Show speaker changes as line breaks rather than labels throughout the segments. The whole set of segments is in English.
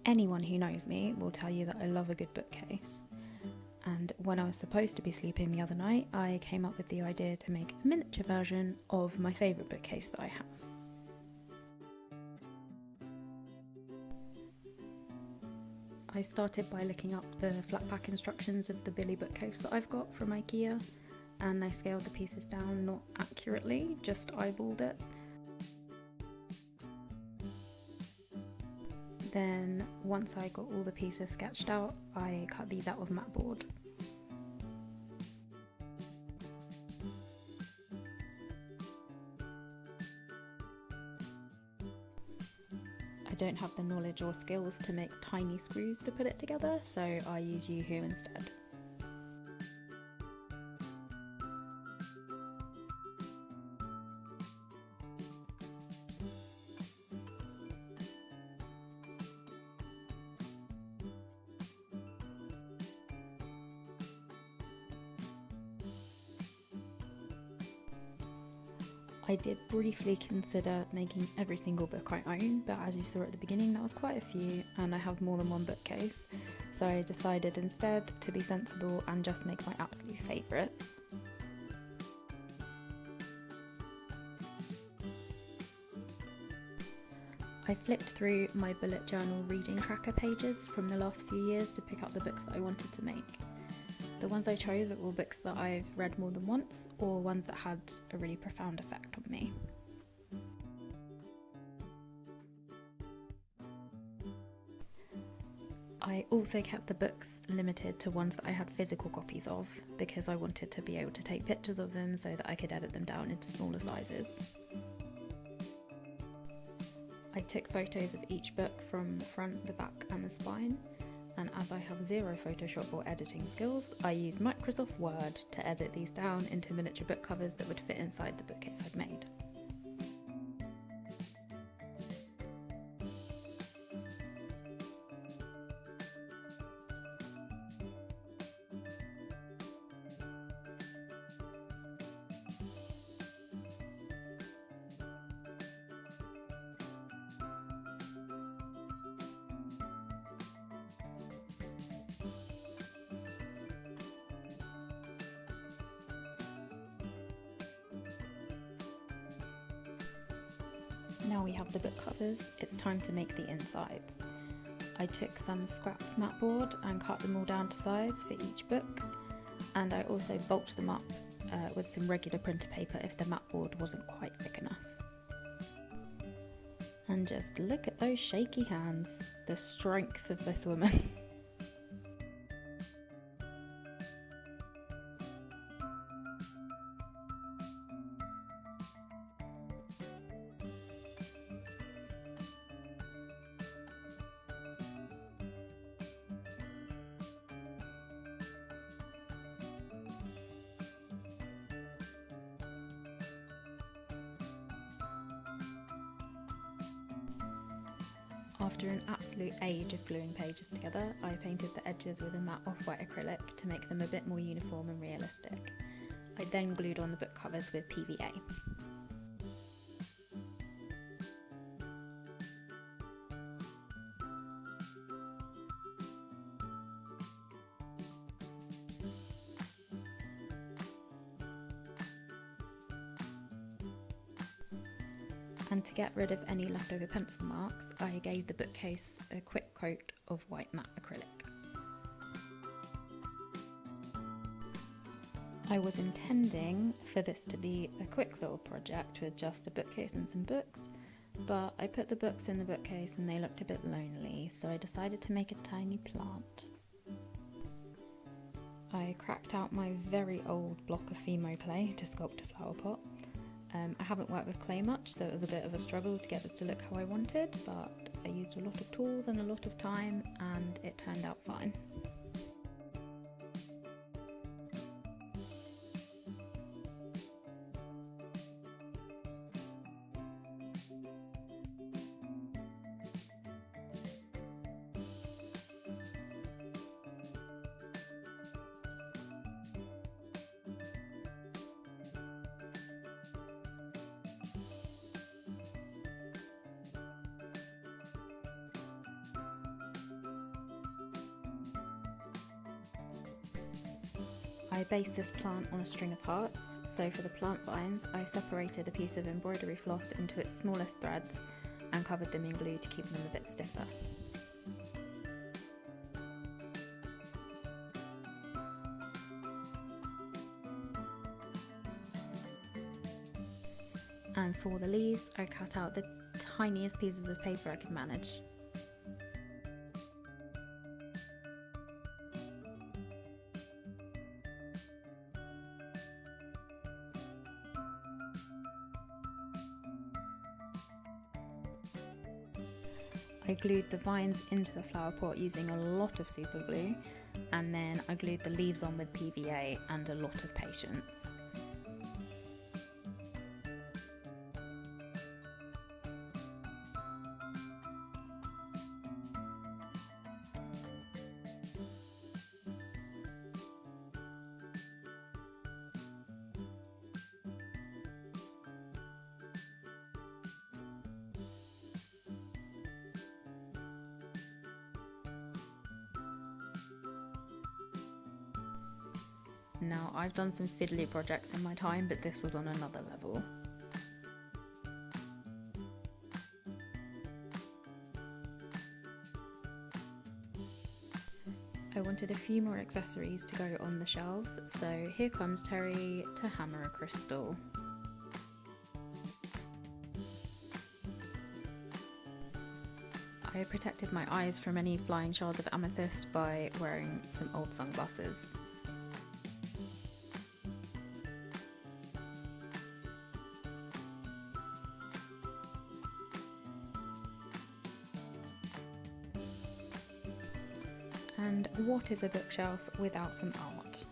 Anyone who knows me will tell you that I love a good bookcase. And when I was supposed to be sleeping the other night, I came up with the idea to make a miniature version of my favourite bookcase that I have. I started by looking up the flat pack instructions of the Billy bookcase that I've got from IKEA, and I scaled the pieces down, not accurately, just eyeballed it. Then once I got all the pieces sketched out, I cut these out of mat board. I don't have the knowledge or skills to make tiny screws to put it together, so I use Yoo-hoo instead. I did briefly consider making every single book I own, but as you saw at the beginning, that was quite a few, and I have more than one bookcase, so I decided instead to be sensible and just make my absolute favourites. I flipped through my bullet journal reading tracker pages from the last few years to pick up the books that I wanted to make. The ones I chose were all books that I've read more than once, or ones that had a really profound effect on me. I also kept the books limited to ones that I had physical copies of, because I wanted to be able to take pictures of them so that I could edit them down into smaller sizes. I took photos of each book from the front, the back and the spine, and as I have zero Photoshop or editing skills, I used Microsoft Word to edit these down into miniature book covers that would fit inside the bookcase I'd made. Now we have the book covers, it's time to make the insides. I took some scrapped mat board and cut them all down to size for each book, and I also bulked them up with some regular printer paper if the mat board wasn't quite thick enough. And just look at those shaky hands, the strength of this woman. After an absolute age of gluing pages together, I painted the edges with a matte off-white acrylic to make them a bit more uniform and realistic. I then glued on the book covers with PVA. And to get rid of any leftover pencil marks, I gave the bookcase a quick coat of white matte acrylic. I was intending for this to be a quick little project with just a bookcase and some books, but I put the books in the bookcase and they looked a bit lonely, so I decided to make a tiny plant. I cracked out my very old block of Fimo clay to sculpt a flower pot. I haven't worked with clay much, so it was a bit of a struggle to get this to look how I wanted, but I used a lot of tools and a lot of time, and it turned out fine. I based this plant on a string of hearts, so for the plant vines I separated a piece of embroidery floss into its smallest threads and covered them in glue to keep them a bit stiffer. And for the leaves I cut out the tiniest pieces of paper I could manage. I glued the vines into the flower pot using a lot of super glue, and then I glued the leaves on with PVA and a lot of patience. Now, I've done some fiddly projects in my time, but this was on another level. I wanted a few more accessories to go on the shelves, so here comes Terry to hammer a crystal. I protected my eyes from any flying shards of amethyst by wearing some old sunglasses. And what is a bookshelf without some art?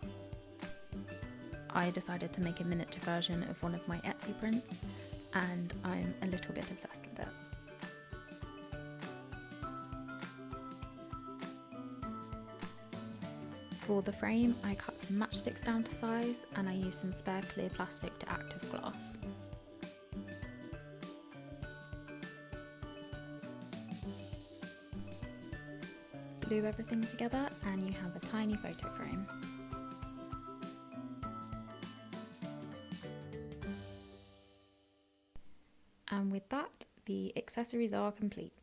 I decided to make a miniature version of one of my Etsy prints, and I'm a little bit obsessed with it. For the frame, I cut some matchsticks down to size, and I used some spare clear plastic to act as glass. Glue everything together and you have a tiny photo frame. And with that, the accessories are complete.